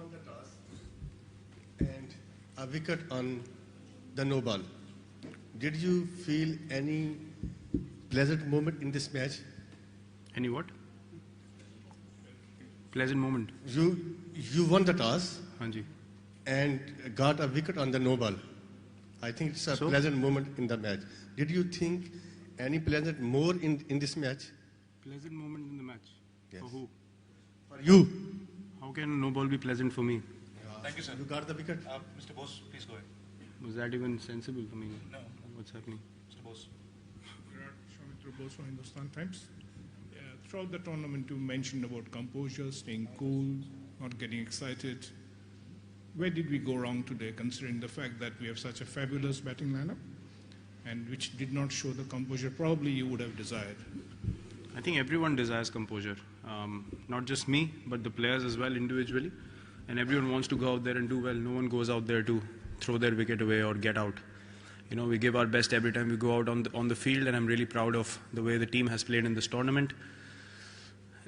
won the toss and a wicket on the no ball. Did you feel any pleasant moment in this match? Any what? Pleasant moment. You won the toss Hanji. and got a wicket on the no ball. I think it's a pleasant moment in the match. Did you think any pleasant more in this match? Pleasant moment in the match? Yes. For who? For you. How can no ball be pleasant for me? Thank you, sir. You got the wicket? Mr. Bose, please go ahead. Was that even sensible? I mean, No. what's happening? Mr. Bose. Virat, Bose from Hindustan Times. Throughout the tournament, you mentioned about composure, staying cool, not getting excited. Where did we go wrong today, considering the fact that we have such a fabulous batting lineup, and which did not show the composure probably you would have desired? I think everyone desires composure. Not just me, but the players as well individually. And everyone wants to go out there and do well. No one goes out there to throw their wicket away or get out. You know, we give our best every time we go out on the field, and I'm really proud of the way the team has played in this tournament.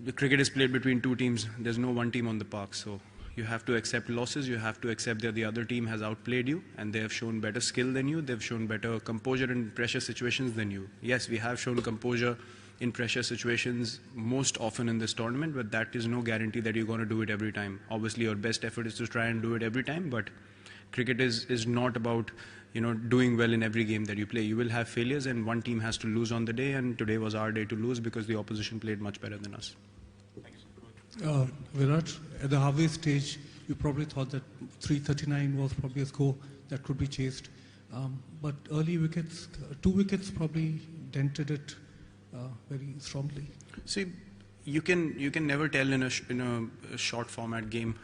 The cricket is played between two teams. There's no one team on the park, so you have to accept losses. You have to accept that the other team has outplayed you, and they have shown better skill than you. They've shown better composure in pressure situations than you. Yes, we have shown composure in pressure situations most often in this tournament, but that is no guarantee that you're going to do it every time. Obviously, your best effort is to try and do it every time, but cricket is not about, you know, doing well in every game that you play. You will have failures, and one team has to lose on the day, and today was our day to lose because the opposition played much better than us. Virat, at the halfway stage, you probably thought that 339 was probably a score that could be chased. But early wickets, 2 wickets probably dented it very strongly. See, you can never tell in a short format game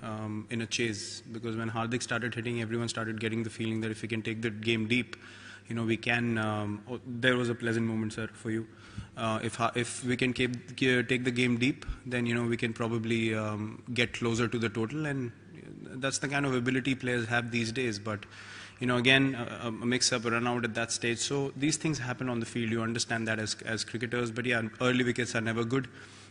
in a chase, because when Hardik started hitting, everyone started getting the feeling that if we can take the game deep, you know, we can. There was a pleasant moment, sir, for you. If we can take the game deep, then, you know, we can probably get closer to the total, and that's the kind of ability players have these days. But, you know, again, a mix-up, a run-out at that stage. So these things happen on the field. You understand that as cricketers. But yeah, early wickets are never good,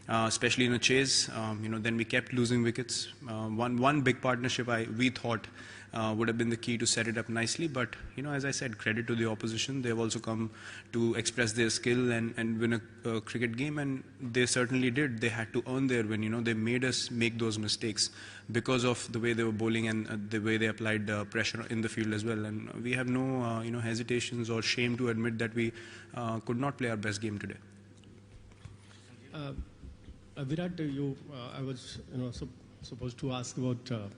especially in a chase. You know, then we kept losing wickets. One big partnership we thought would have been the key to set it up nicely. But, you know, as I said, credit to the opposition. They've also come to express their skill and win a cricket game, and they certainly did. They had to earn their win. You know, they made us make those mistakes because of the way they were bowling and the way they applied pressure in the field as well. And we have no, you know, hesitations or shame to admit that we could not play our best game today. Virat, I was, you know, supposed to ask about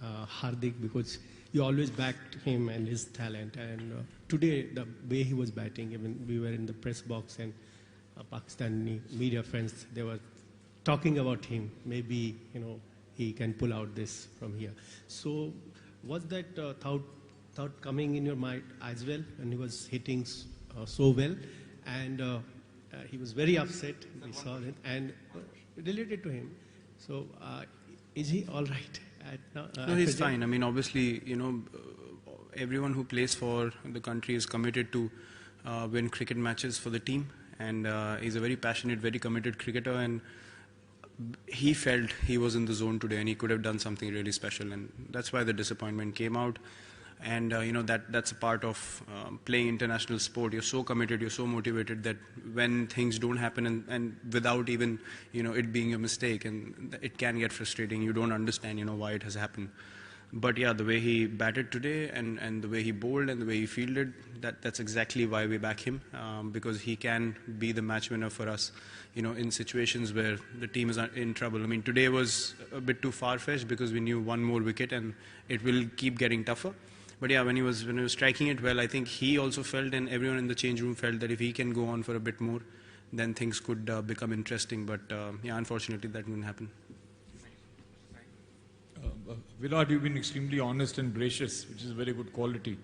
Hardik, because you always backed him and his talent. And today, the way he was batting, I mean, we were in the press box, and Pakistani media friends, they were talking about him. Maybe, you know, he can pull out this from here. So, was that thought coming in your mind as well when he was hitting so well? And he was very upset. We saw that, and related to him. So, is he all right? No, he's fine. I mean, obviously, you know, everyone who plays for the country is committed to win cricket matches for the team, and he's a very passionate, very committed cricketer, and he felt he was in the zone today and he could have done something really special, and that's why the disappointment came out. And you know, that's a part of playing international sport. You're so committed, you're so motivated that when things don't happen and without even, you know, it being a mistake, and it can get frustrating. You don't understand, you know, why it has happened. But yeah, the way he batted today and the way he bowled and the way he fielded, that's exactly why we back him, because he can be the match winner for us, you know, in situations where the team is in trouble. I mean, today was a bit too far-fetched because we knew one more wicket and it will keep getting tougher. But yeah, when he was striking it well, I think he also felt, and everyone in the change room felt, that if he can go on for a bit more, then things could become interesting. But yeah, unfortunately, that didn't happen. Virat, you've been extremely honest and gracious, which is a very good quality.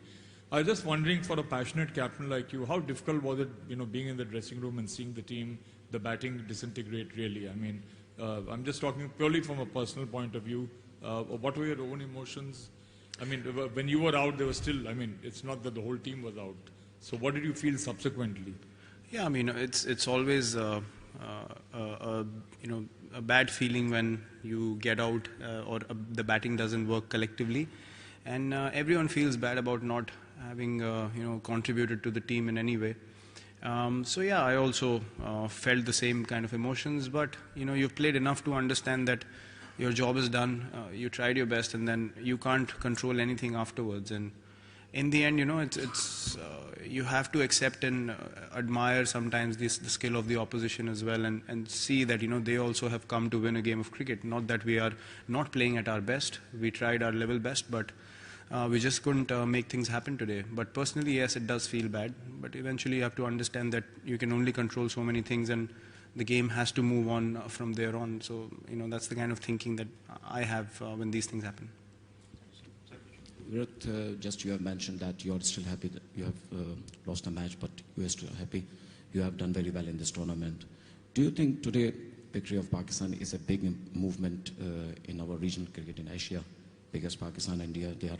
I was just wondering, for a passionate captain like you, how difficult was it, you know, being in the dressing room and seeing the team, the batting disintegrate really? I mean, I'm just talking purely from a personal point of view. What were your own emotions? I mean, when you were out, there was still, I mean, it's not that the whole team was out. So what did you feel subsequently? Yeah, I mean, it's always, you know, a bad feeling when you get out or the batting doesn't work collectively, and everyone feels bad about not having contributed to the team in any way. So yeah, I also felt the same kind of emotions, but you've played enough to understand that your job is done, you tried your best, and then you can't control anything afterwards. And in the end, it's you have to accept and admire sometimes the skill of the opposition as well, and see that they also have come to win a game of cricket. Not that we are not playing at our best, we tried our level best, but we just couldn't make things happen today. But personally, yes, it does feel bad, but eventually you have to understand that you can only control so many things, and the game has to move on from there on. So that's the kind of thinking that I have when these things happen. Virat, just you have mentioned that you are still happy that you have lost a match, but you are still happy. You have done very well in this tournament. Do you think today victory of Pakistan is a big movement in our regional cricket in Asia? Because Pakistan and India, they are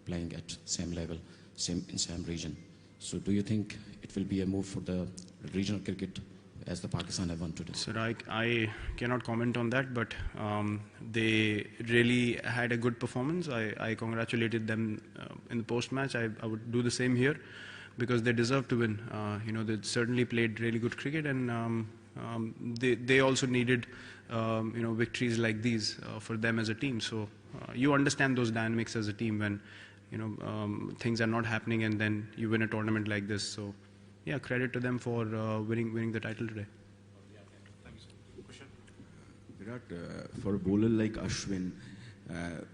playing at same level, same region. So do you think it will be a move for the regional cricket as the Pakistan have won today? So I cannot comment on that, but they really had a good performance. I congratulated them in the post-match. I would do the same here because they deserve to win. They certainly played really good cricket, and they also needed victories like these for them as a team. So you understand those dynamics as a team when things are not happening, and then you win a tournament like this. So yeah, credit to them for winning the title today. Virat, for a bowler like Ashwin,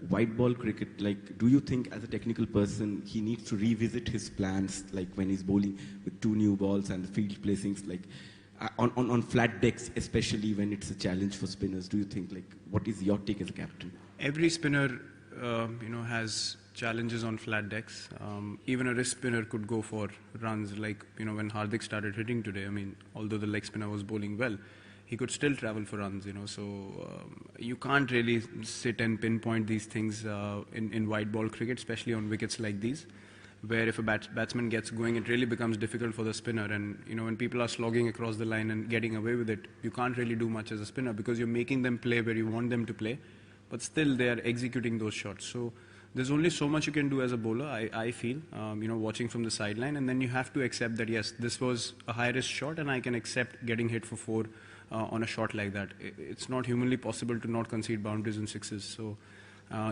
white ball cricket, do you think as a technical person he needs to revisit his plans, like when he's bowling with 2 new balls and the field placings, on flat decks, especially when it's a challenge for spinners? Do you think, what is your take as a captain? Every spinner, has challenges on flat decks. Even a wrist spinner could go for runs, when Hardik started hitting today. I mean, although the leg spinner was bowling well, he could still travel for runs, So you can't really sit and pinpoint these things in white ball cricket, especially on wickets like these, where if a batsman gets going, it really becomes difficult for the spinner. And when people are slogging across the line and getting away with it, you can't really do much as a spinner because you're making them play where you want them to play, but still they are executing those shots. So there's only so much you can do as a bowler, I feel, watching from the sideline, and then you have to accept that yes, this was a high risk shot, and I can accept getting hit for 4 on a shot like that. It's not humanly possible to not concede boundaries and sixes. So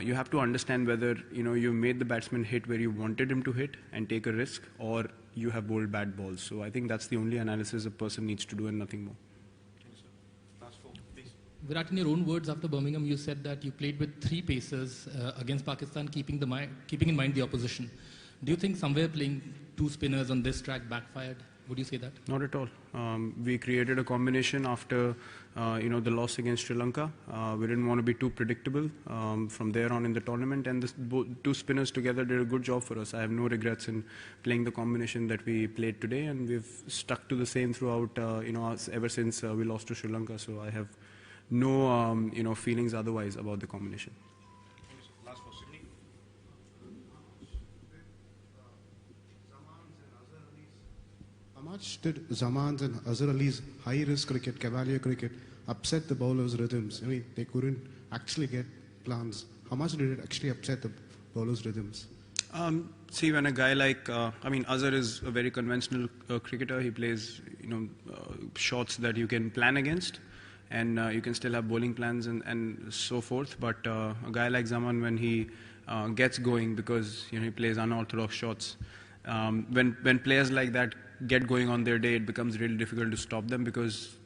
you have to understand whether you made the batsman hit where you wanted him to hit and take a risk, or you have bowled bad balls. So I think that's the only analysis a person needs to do and nothing more. Virat, in your own words after Birmingham, you said that you played with 3 pacers against Pakistan, keeping in mind the opposition. Do you think somewhere playing 2 spinners on this track backfired? Would you say that? Not at all. We created a combination after the loss against Sri Lanka. We didn't want to be too predictable from there on in the tournament, and the 2 spinners together did a good job for us. I have no regrets in playing the combination that we played today, and we've stuck to the same throughout ever since we lost to Sri Lanka. So I have no feelings otherwise about the combination. Last for Sydney. How much did Zaman's and Azhar Ali's high-risk cricket, cavalier cricket, upset the bowlers' rhythms? I mean, they couldn't actually get plans. How much did it actually upset the bowlers' rhythms? See, when a guy like, Azhar is a very conventional cricketer. He plays, shots that you can plan against, and you can still have bowling plans and so forth. But a guy like Zaman, when he gets going, because he plays unorthodox shots, when players like that get going on their day, it becomes really difficult to stop them, because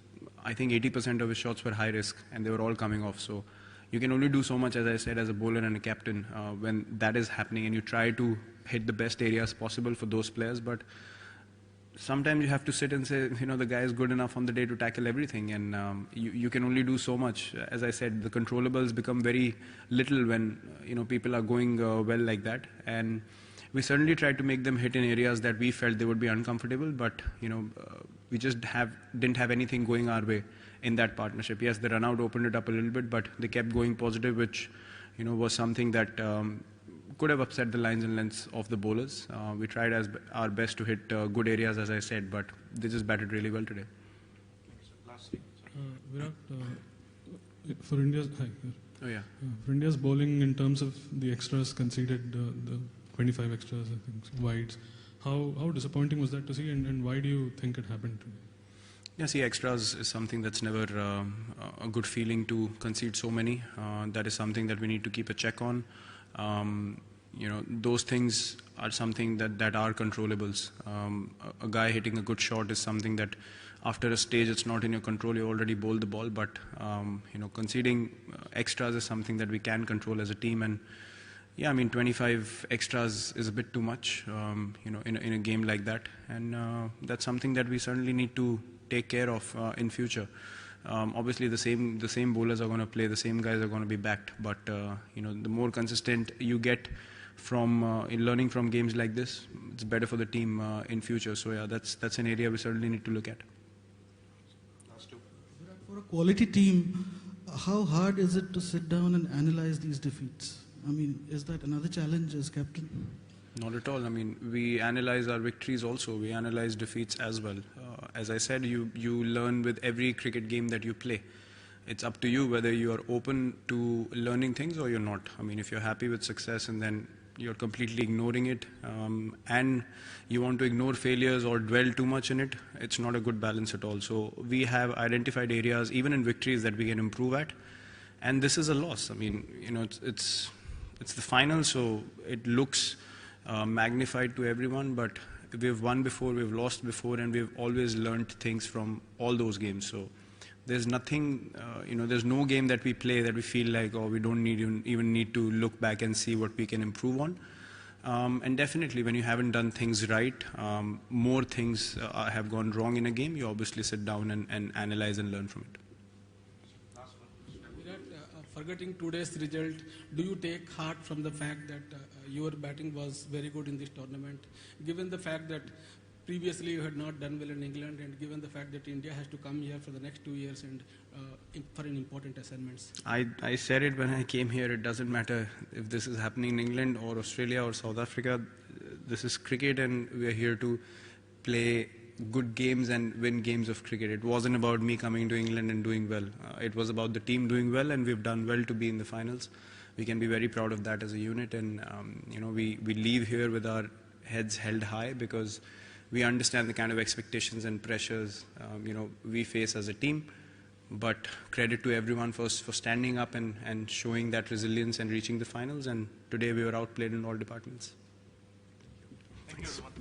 I think 80% of his shots were high risk and they were all coming off. So you can only do so much, as I said, as a bowler and a captain when that is happening, and you try to hit the best areas possible for those players. But sometimes you have to sit and say, the guy is good enough on the day to tackle everything, and you can only do so much. As I said, the controllables become very little when people are going well like that, and we certainly tried to make them hit in areas that we felt they would be uncomfortable, but we just didn't have anything going our way in that partnership. Yes, the run out opened it up a little bit, but they kept going positive, which was something that could have upset the lines and lengths of the bowlers. We tried our best to hit good areas, as I said, but they just batted really well today. Virat, For India's Oh yeah. for India's bowling, in terms of the extras conceded, the 25 extras, I think, wides. How disappointing was that to see, and why do you think it happened? Yeah, see, extras is something that's never a good feeling to concede so many. That is something that we need to keep a check on. Those things are something that are controllables. A guy hitting a good shot is something that after a stage it's not in your control, you already bowled the ball, but conceding extras is something that we can control as a team. And yeah, I mean 25 extras is a bit too much in a game like that, and that's something that we certainly need to take care of in future. Obviously the same bowlers are going to play, the same guys are going to be backed, but the more consistent you get from in learning from games like this, it's better for the team in future. So yeah, that's an area we certainly need to look at. For a quality team, how hard is it to sit down and analyze these defeats? I mean, is that another challenge as captain? Not at all. I mean, we analyze our victories also. We analyze defeats as well. As I said, you learn with every cricket game that you play. It's up to you whether you are open to learning things or you're not. I mean, if you're happy with success and then you're completely ignoring it, and you want to ignore failures or dwell too much in it, it's not a good balance at all. So we have identified areas, even in victories, that we can improve at. And this is a loss. I mean, it's the final, so it looks magnified to everyone, but we've won before, we've lost before, and we've always learned things from all those games. So there's nothing, there's no game that we play that we feel like, oh, we don't even need to look back and see what we can improve on. And definitely when you haven't done things right, more things have gone wrong in a game, you obviously sit down and analyze and learn from it. Virat, forgetting today's result, do you take heart from the fact that your batting was very good in this tournament, given the fact that previously you had not done well in England, and given the fact that India has to come here for the next 2 years and for an important assignments? I said it when I came here, it doesn't matter if this is happening in England or Australia or South Africa. This is cricket and we are here to play good games and win games of cricket. It wasn't about me coming to England and doing well. It was about the team doing well, and we've done well to be in the finals. We can be very proud of that as a unit, and we leave here with our heads held high because we understand the kind of expectations and pressures we face as a team. But credit to everyone for standing up and showing that resilience and reaching the finals. And today we were outplayed in all departments. Thank you everyone.